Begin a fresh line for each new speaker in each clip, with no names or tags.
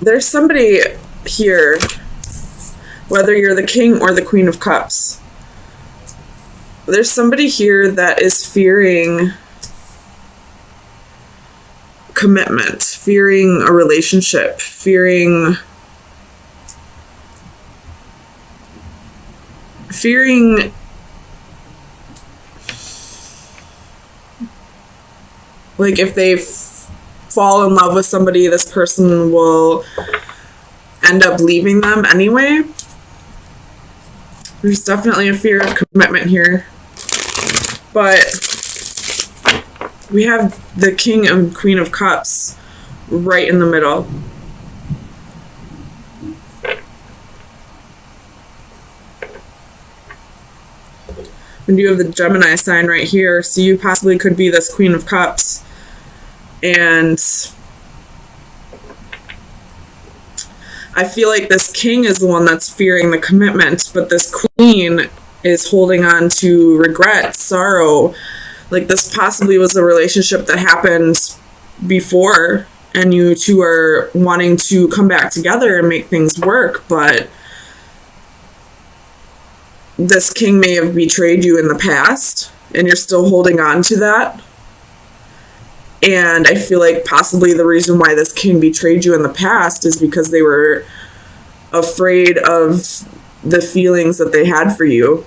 there's somebody here, whether you're the King or the Queen of Cups, there's somebody here that is fearing commitment, fearing a relationship, fearing like if they fall in love with somebody, this person will end up leaving them anyway. There's definitely a fear of commitment here. But we have the King and Queen of Cups right in the middle. And you have the Gemini sign right here, so you possibly could be this Queen of Cups. And I feel like this King is the one that's fearing the commitment, but this Queen is holding on to regret, sorrow. Like this possibly was a relationship that happened before, and you two are wanting to come back together and make things work, but this King may have betrayed you in the past, and you're still holding on to that. And I feel like possibly the reason why this King betrayed you in the past is because they were afraid of the feelings that they had for you.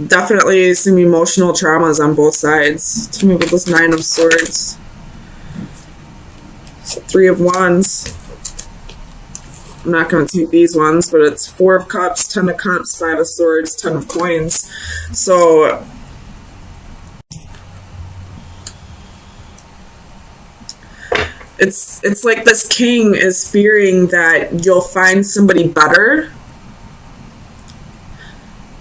Definitely some emotional traumas on both sides. Tell me about this Nine of Swords. Three of Wands. I'm not going to take these ones, but it's Four of Cups, Ten of Cups, Five of Swords, Ten of Coins. So it's like this King is fearing that you'll find somebody better,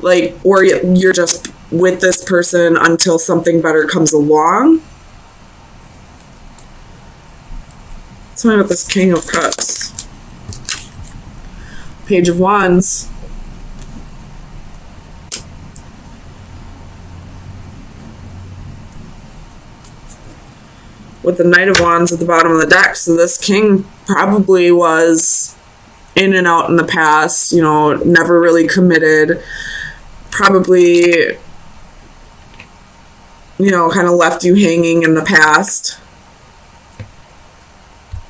like, or you're just with this person until something better comes along. Tell me about this King of Cups. Page of Wands. With the Knight of Wands at the bottom of the deck. So this King probably was in and out in the past, you know, never really committed. Probably, you know, kind of left you hanging in the past.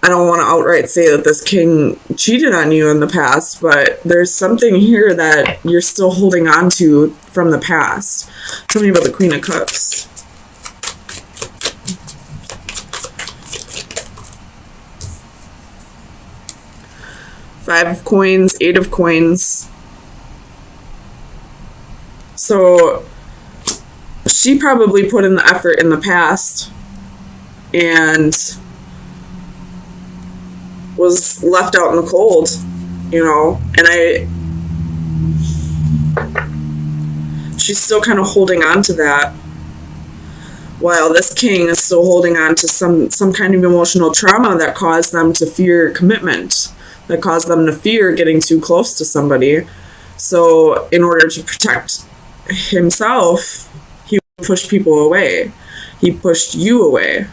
I don't want to outright say that this King cheated on you in the past, but there's something here that you're still holding on to from the past. Tell me about the Queen of Cups. Five of Coins, Eight of Coins. So she probably put in the effort in the past and was left out in the cold, you know, and she's still kind of holding on to that, while this King is still holding on to some kind of emotional trauma that caused them to fear commitment, that caused them to fear getting too close to somebody. So in order to protect himself, he pushed people away. He pushed you away.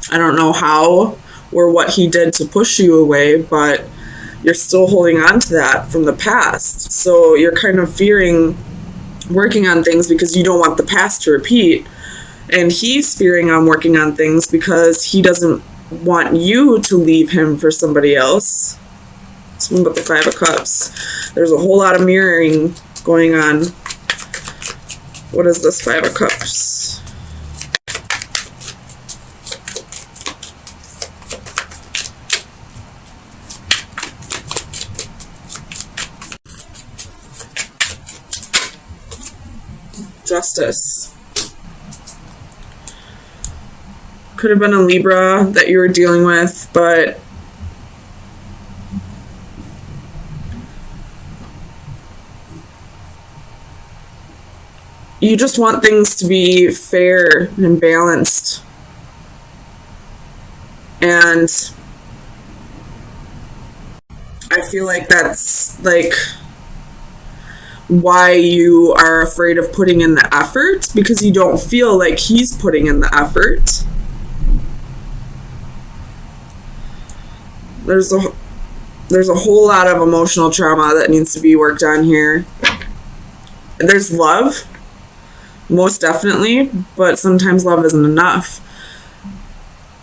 I don't know how or what he did to push you away, but you're still holding on to that from the past. So you're kind of fearing working on things because you don't want the past to repeat. And he's fearing on working on things because he doesn't want you to leave him for somebody else. Something about the Five of Cups. There's a whole lot of mirroring going on. What is this Five of Cups? Justice. Could have been a Libra that you were dealing with, but you just want things to be fair and balanced. And I feel like that's like why you are afraid of putting in the effort, because you don't feel like he's putting in the effort. There's a whole lot of emotional trauma that needs to be worked on here. There's love, most definitely, but sometimes love isn't enough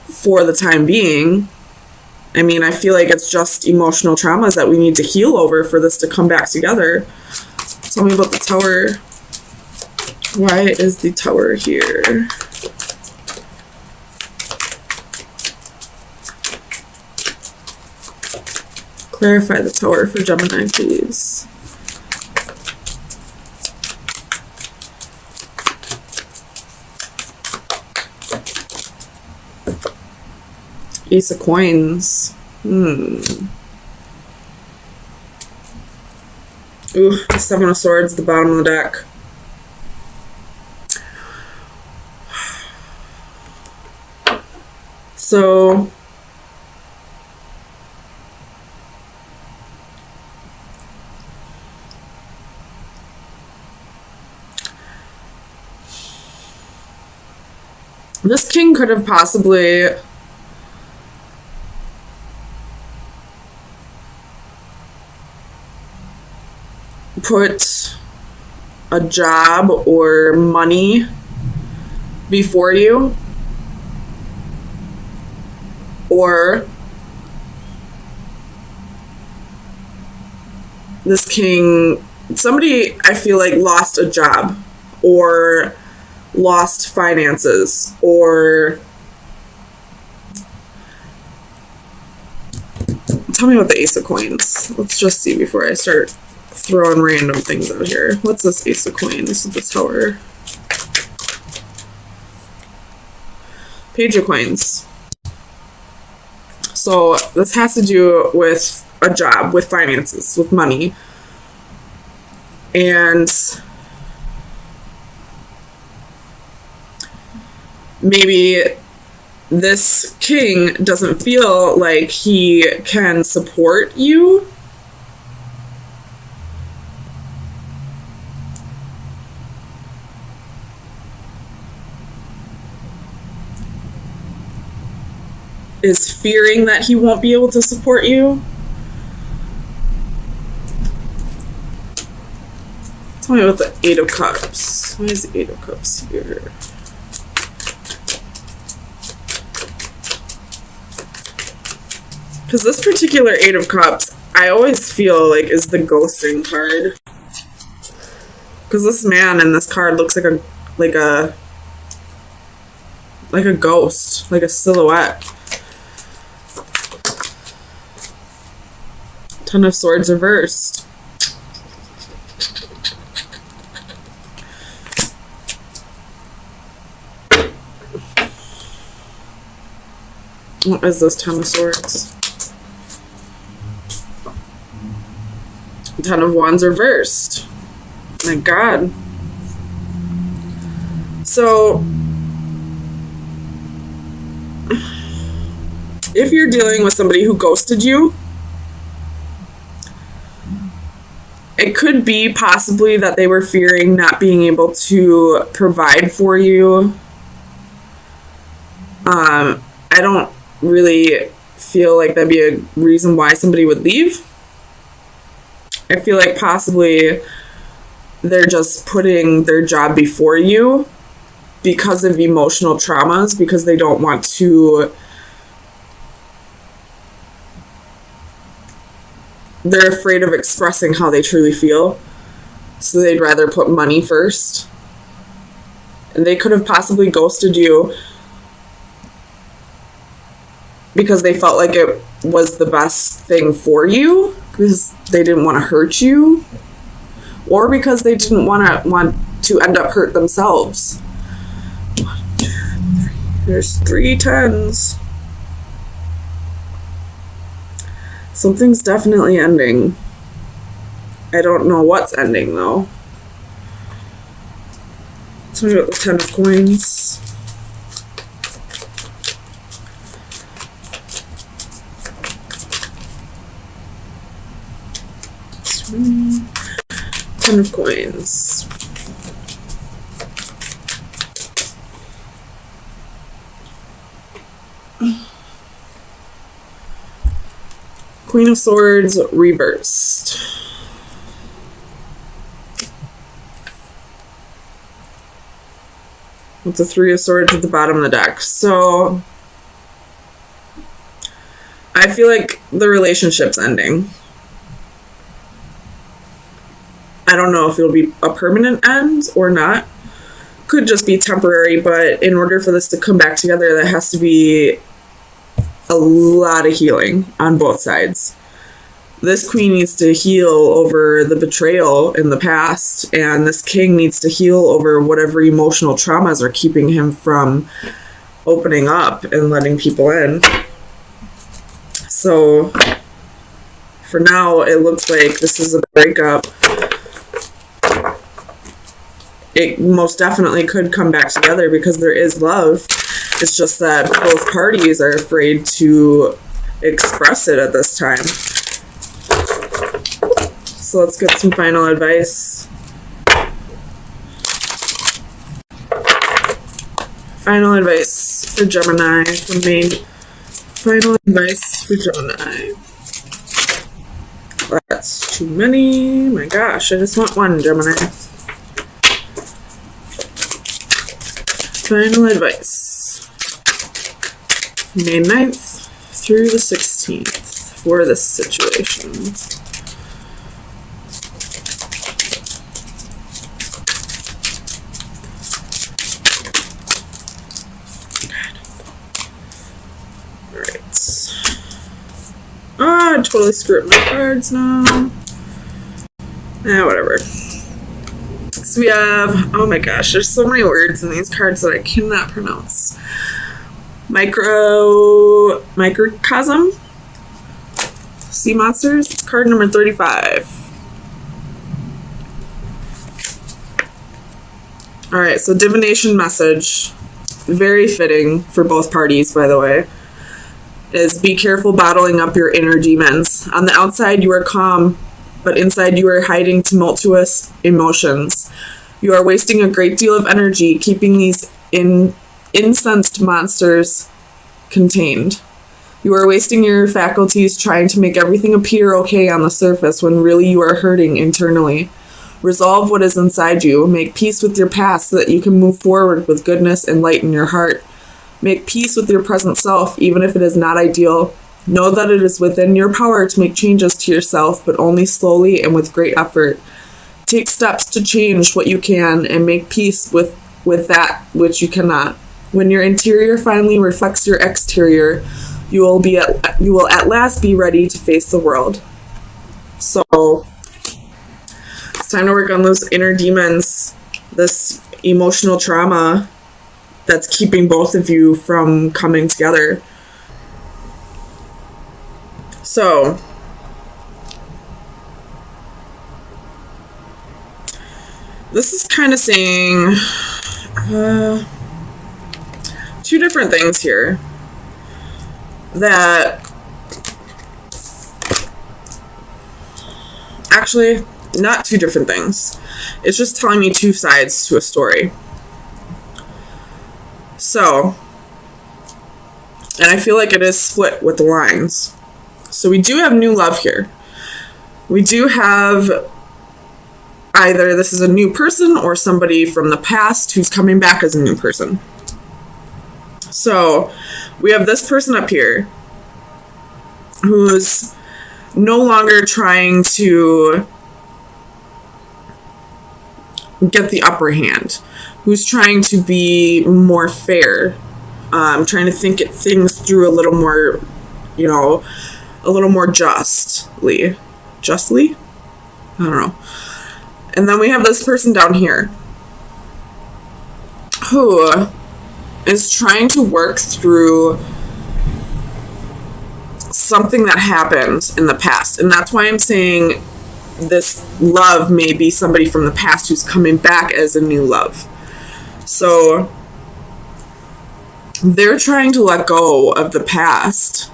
for the time being. I mean, I feel like it's just emotional traumas that we need to heal over for this to come back together. Tell me about the Tower. Why is the Tower here? Clarify the Tower for Gemini, please. Ace of Coins. Ooh, the Seven of Swords at the bottom of the deck. So this king could have possibly put a job or money before you, or this king, somebody I feel like lost a job or lost finances, or tell me about the Ace of Coins. Let's just see before I start throwing random things out here. What's this Ace of Coins with the Tower? Page of Coins. So this has to do with a job, with finances, with money. And maybe this king doesn't feel like he can support you. Is fearing that he won't be able to support you. Tell me about the Eight of Cups. Why is the Eight of Cups here? Because this particular Eight of Cups, I always feel like is the ghosting card. Because this man in this card looks like a ghost, like a silhouette. Ten of Swords reversed. What is this Ten of Swords? Ten of Wands reversed. My God. So, if you're dealing with somebody who ghosted you, it could be possibly that they were fearing not being able to provide for you. I don't really feel like that'd be a reason why somebody would leave. I feel like possibly they're just putting their job before you because of emotional traumas, because they don't want to. They're afraid of expressing how they truly feel, so they'd rather put money first. And they could have possibly ghosted you because they felt like it was the best thing for you, because they didn't want to hurt you, or because they didn't want to end up hurt themselves. 1, 2, 3. There's 3 tens. Something's definitely ending. I don't know what's ending, though. Tell me about the Ten of Coins. Ten of Coins. Queen of Swords reversed. With the Three of Swords at the bottom of the deck. So I feel like the relationship's ending. I don't know if it'll be a permanent end or not. Could just be temporary, but in order for this to come back together, there has to be a lot of healing on both sides. This queen needs to heal over the betrayal in the past, and this king needs to heal over whatever emotional traumas are keeping him from opening up and letting people in. So for now, it looks like this is a breakup. It most definitely could come back together because there is love. It's just that both parties are afraid to express it at this time. So let's get some final advice. Final advice for Gemini from me. Final advice for Gemini. That's too many. My gosh, I just want one, Gemini. Final advice. May 9th through the 16th for this situation. I totally screwed up my cards now. Whatever. So we have, oh my gosh, there's so many words in these cards that I cannot pronounce. Microcosm. Sea monsters. Card number 35. Alright, so divination message. Very fitting for both parties, by the way. Is be careful bottling up your inner demons. On the outside, you are calm, but inside you are hiding tumultuous emotions. You are wasting a great deal of energy keeping these incensed monsters contained. You are wasting your faculties trying to make everything appear okay on the surface when really you are hurting internally. Resolve what is inside you. Make peace with your past so that you can move forward with goodness and light in your heart. Make peace with your present self, even if it is not ideal. Know that it is within your power to make changes to yourself, but only slowly and with great effort. Take steps to change what you can and make peace with that which you cannot. When your interior finally reflects your exterior, you will at last be ready to face the world. So it's time to work on those inner demons, this emotional trauma that's keeping both of you from coming together. So this is kind of saying two different things here. That actually, not two different things. It's just telling me two sides to a story. So, and I feel like it is split with the lines. So we do have new love here. We do have either this is a new person or somebody from the past who's coming back as a new person. So we have this person up here who's no longer trying to get the upper hand, who's trying to be more fair, trying to think things through a little more, a little more justly? I don't know. And then we have this person down here who is trying to work through something that happened in the past. And that's why I'm saying this love may be somebody from the past who's coming back as a new love. So they're trying to let go of the past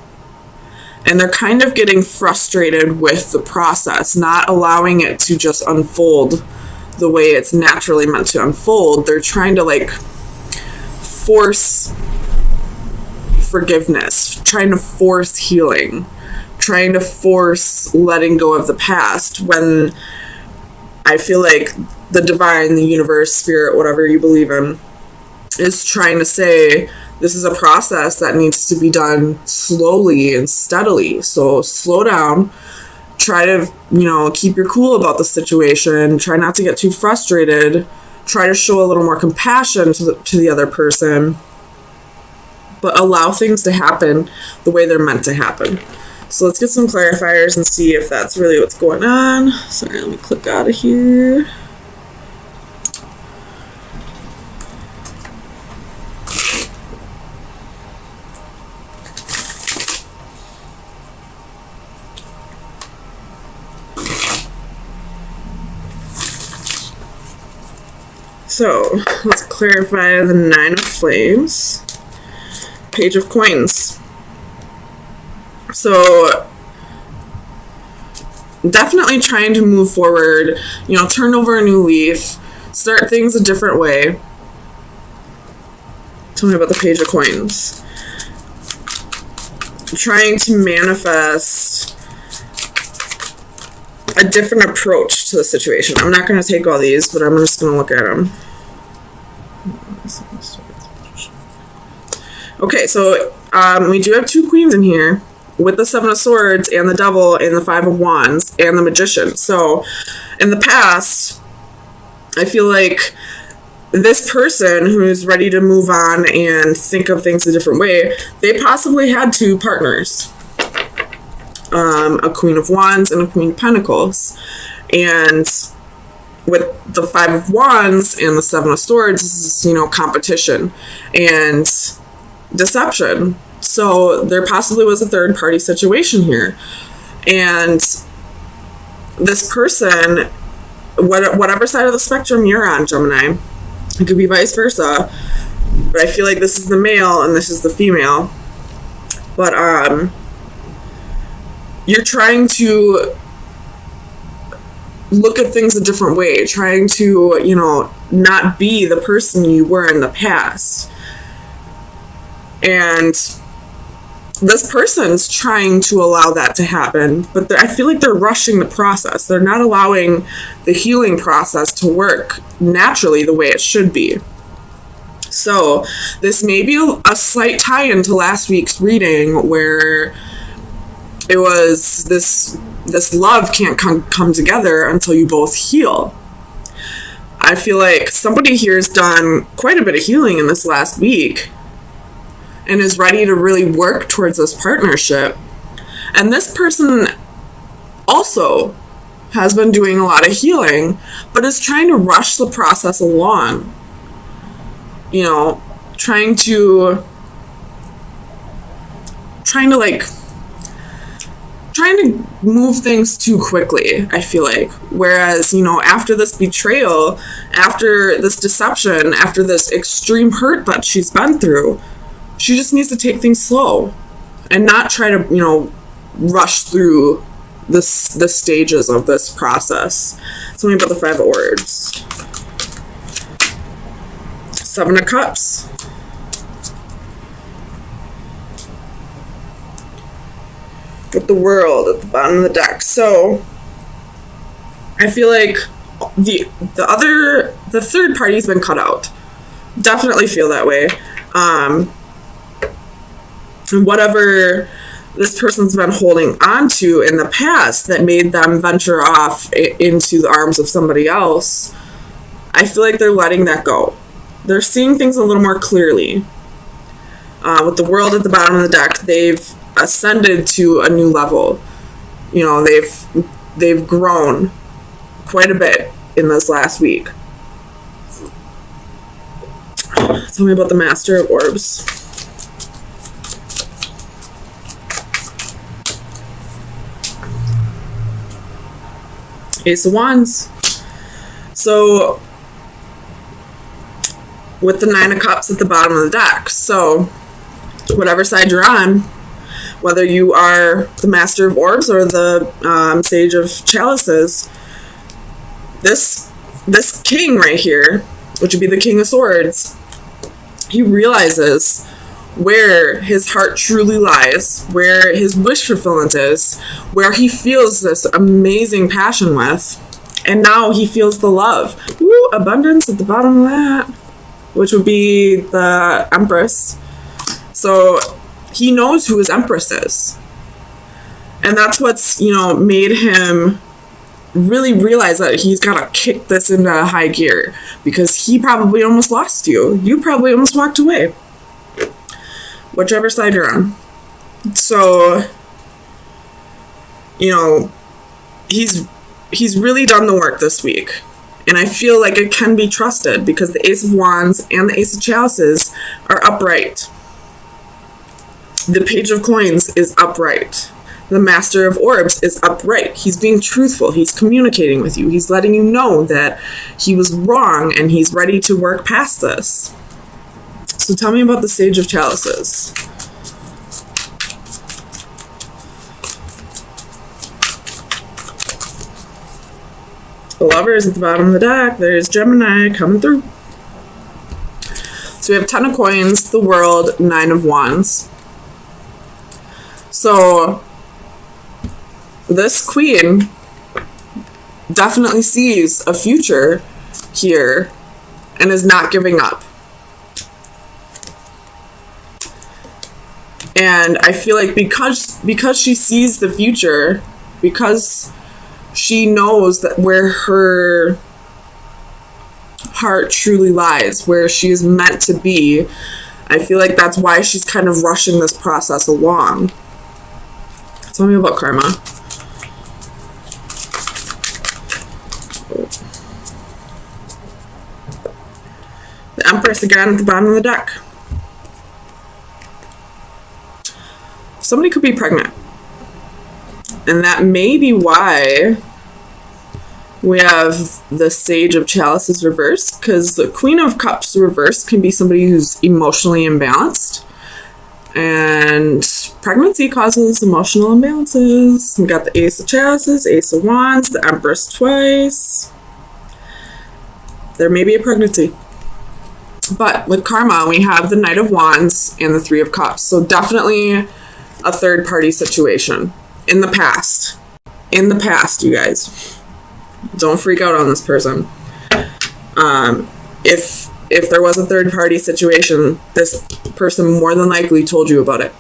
And they're kind of getting frustrated with the process, not allowing it to just unfold the way it's naturally meant to unfold. They're trying to like force forgiveness, trying to force healing, trying to force letting go of the past, when I feel like the divine, the universe, spirit, whatever you believe in, is trying to say this is a process that needs to be done slowly and steadily. So slow down, try to, keep your cool about the situation, try not to get too frustrated, try to show a little more compassion to the other person, but allow things to happen the way they're meant to happen. So let's get some clarifiers and see if that's really what's going on. Sorry, let me click out of here. So let's clarify the Nine of Flames, Page of Coins. So definitely trying to move forward, turn over a new leaf, start things a different way. Tell me about the Page of Coins. Trying to manifest a different approach to the situation. I'm not going to take all these, but I'm just going to look at them. Okay, so we do have two queens in here with the Seven of Swords and the Devil and the Five of Wands and the Magician. So in the past, I feel like this person who's ready to move on and think of things a different way, they possibly had two partners. A Queen of Wands and a Queen of Pentacles. And with the Five of Wands and the Seven of Swords, this is, competition and deception. So there possibly was a third party situation here. And this person, whatever side of the spectrum you're on, Gemini, it could be vice versa, but I feel like this is the male and this is the female. But you're trying to look at things a different way, trying to, not be the person you were in the past. And this person's trying to allow that to happen, but I feel like they're rushing the process. They're not allowing the healing process to work naturally the way it should be. So this may be a slight tie-in to last week's reading, where it was this love can't come together until you both heal. I feel like somebody here has done quite a bit of healing in this last week and is ready to really work towards this partnership. And this person also has been doing a lot of healing, but is trying to rush the process along. Trying to move things too quickly, I feel like. Whereas, after this betrayal, after this deception, after this extreme hurt that she's been through, she just needs to take things slow and not try to, rush through the stages of this process. Tell me about the Five of Swords. Seven of Cups. With the World at the bottom of the deck. So I feel like the third party's been cut out. Definitely feel that way. Whatever this person's been holding on to in the past that made them venture off into the arms of somebody else, I feel like they're letting that go. They're seeing things a little more clearly. With the World at the bottom of the deck, they've ascended to a new level. They've grown quite a bit in this last week. Tell me about the Master of Orbs. Ace of Wands. So with the Nine of Cups at the bottom of the deck. So whatever side you're on, Whether you are the Master of Orbs or the Sage of Chalices, this king right here, which would be the King of Swords, he realizes where his heart truly lies, where his wish fulfillment is, where he feels this amazing passion with, and now he feels the love. Woo, abundance at the bottom of that, which would be the Empress. So he knows who his Empress is. And that's what's, made him really realize that he's got to kick this into high gear, because he probably almost lost you. You probably almost walked away. Whichever side you're on. So, he's really done the work this week. And I feel like it can be trusted because the Ace of Wands and the Ace of Chalices are upright. The Page of Coins is upright. The Master of Orbs is upright. He's being truthful. He's communicating with you. He's letting you know that he was wrong and he's ready to work past this. So tell me about the Sage of Chalices. The Lovers at the bottom of the deck. There's Gemini coming through. So we have 10 of Coins, the World, 9 of Wands. So this queen definitely sees a future here and is not giving up. And I feel like because she sees the future, because she knows that where her heart truly lies, where she is meant to be, I feel like that's why she's kind of rushing this process along. Tell me about karma. The Empress again at the bottom of the deck. Somebody could be pregnant. And that may be why we have the Sage of Chalices reversed, because the Queen of Cups reversed can be somebody who's emotionally imbalanced. And pregnancy causes emotional imbalances. We got the Ace of Chalices, Ace of Wands, the Empress twice. There may be a pregnancy. But with karma, we have the Knight of Wands and the Three of Cups. So definitely a third party situation. In the past. In the past, you guys. Don't freak out on this person. If there was a third party situation, this person more than likely told you about it.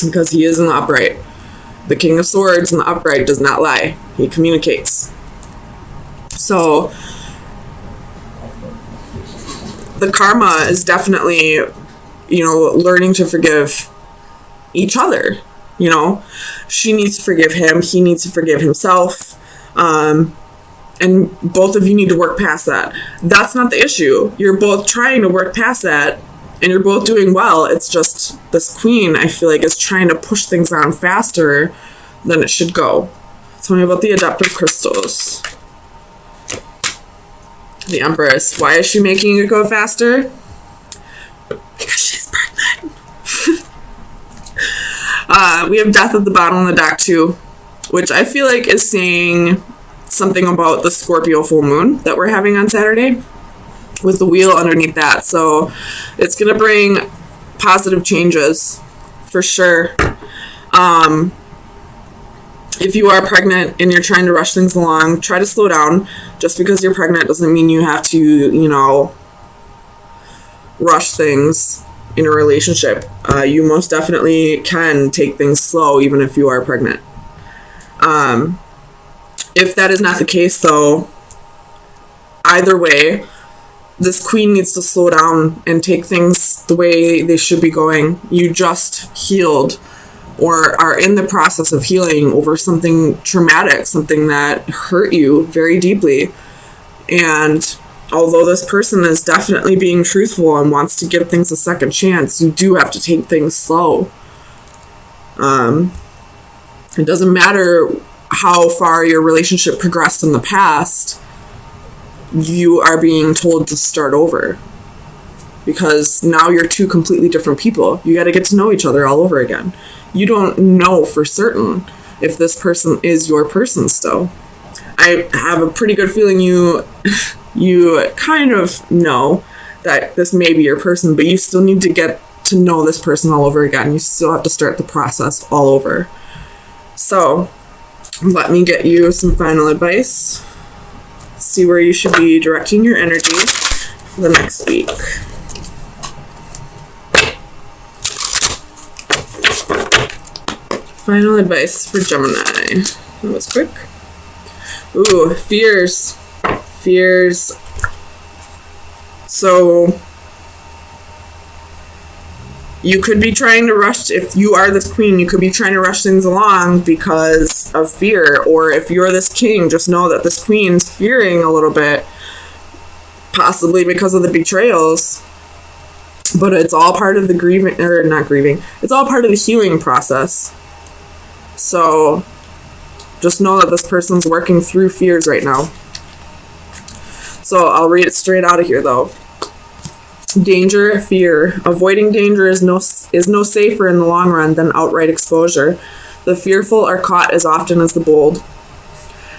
Because he is in the upright. The King of Swords in the upright does not lie. He communicates. So the karma is definitely, learning to forgive each other. She needs to forgive him. He needs to forgive himself. And both of you need to work past that. That's not the issue. You're both trying to work past that, and you're both doing well. It's just this queen, I feel like, is trying to push things on faster than it should go. Tell me about the adaptive crystals. The Empress. Why is she making it go faster? Because she's pregnant. We have Death at the bottom of the deck too, which I feel like is saying something about the Scorpio full moon that we're having on Saturday with the wheel underneath that. So it's going to bring positive changes for sure. If you are pregnant and you're trying to rush things along, try to slow down. Just because you're pregnant doesn't mean you have to, rush things in a relationship. You most definitely can take things slow even if you are pregnant. If that is not the case, though, either way, this queen needs to slow down and take things the way they should be going. You just healed or are in the process of healing over something traumatic, something that hurt you very deeply. And although this person is definitely being truthful and wants to give things a second chance, you do have to take things slow. It doesn't matter how far your relationship progressed in the past, you are being told to start over. because now you're two completely different people. You got to get to know each other all over again. You don't know for certain if this person is your person still. I have a pretty good feeling you kind of know that this may be your person, but you still need to get to know this person all over again. You still have to start the process all over. So let me get you some final advice. See where you should be directing your energy for the next week. Final advice for Gemini. That was quick. Ooh, fears. Fears. So you could be trying to rush, if you are this queen, you could be trying to rush things along because of fear. Or if you're this king, just know that this queen's fearing a little bit, possibly because of the betrayals. But it's all part of the grieving, or not grieving, it's all part of the healing process. So just know that this person's working through fears right now. So I'll read it straight out of here though. Danger, fear. Avoiding danger is no safer in the long run than outright exposure. The fearful are caught as often as the bold.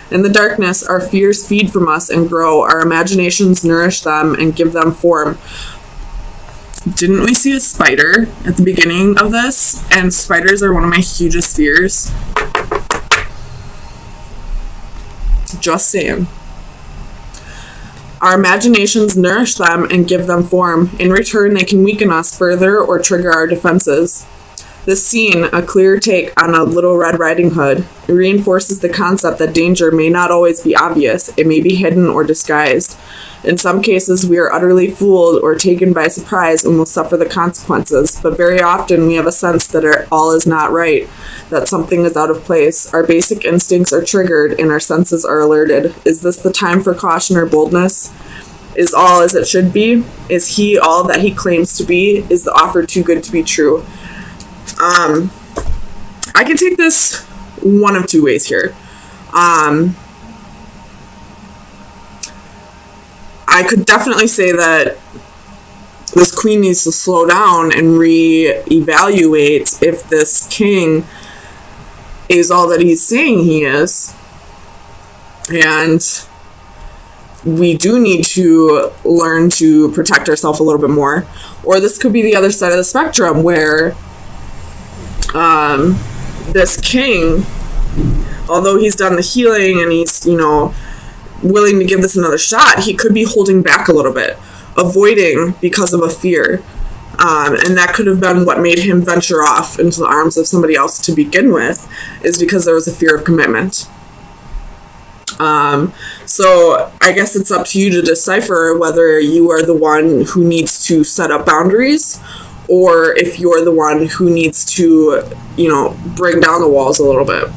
In the darkness, our fears feed from us and grow. Our imaginations nourish them and give them form. Didn't we see a spider at the beginning of this? And spiders are one of my hugest fears. Just saying. Our imaginations nourish them and give them form. In return, they can weaken us further or trigger our defenses. This scene, a clear take on a Little Red Riding Hood, reinforces the concept that danger may not always be obvious. It may be hidden or disguised. In some cases, we are utterly fooled or taken by surprise and will suffer the consequences, but very often we have a sense that all is not right, that something is out of place. Our basic instincts are triggered and our senses are alerted. Is this the time for caution or boldness? Is all as it should be? Is he all that he claims to be? Is the offer too good to be true? I can take this one of two ways here. I could definitely say that this queen needs to slow down and reevaluate if this king is all that he's saying he is. And we do need to learn to protect ourselves a little bit more. Or this could be the other side of the spectrum where this king, although he's done the healing and he's, willing to give this another shot, he could be holding back a little bit, avoiding because of a fear. And that could have been what made him venture off into the arms of somebody else to begin with, is because there was a fear of commitment. So I guess it's up to you to decipher whether you are the one who needs to set up boundaries, or if you're the one who needs to, bring down the walls a little bit.